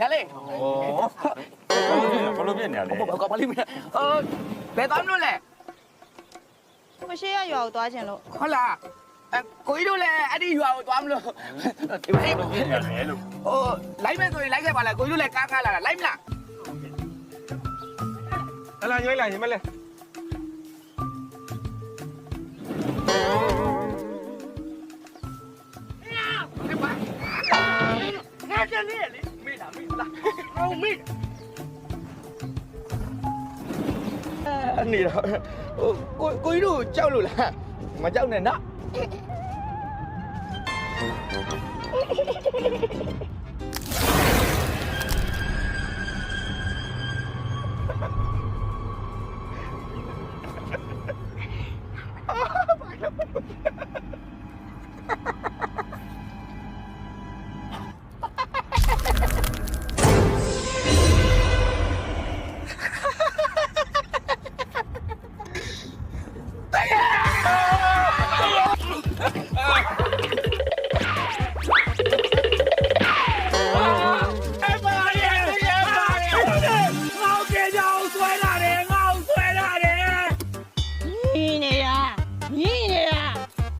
ငါလေး ဩဘလို့ဖြစ်နေရလဲ ဘာကလေးမဘယ်သွားမလို့လဲ မရှိရရွာကိုသွားခြင်းလို့ ဟုတ်လားကိုကြီးတို့လည်းအဲ့ဒီရွာကိုသွားမလို့ဒီမလေး ဘလို့ဖြစ်နေရလဲလို့ ဟိုလိုက်မယ်ဆိုရင်လိုက်ခဲ့ပါလားကိုကြီးတို့လည်းကားလာတာလိုက်မလား ဟလာညွှဲလာရင်မလဲ ငါကျန်နေလေမေးလားဟိုမေးနေတော့ဟိုကိုကြီးတို့ကြောက်လို့လားမကြောက်နဲ့နော်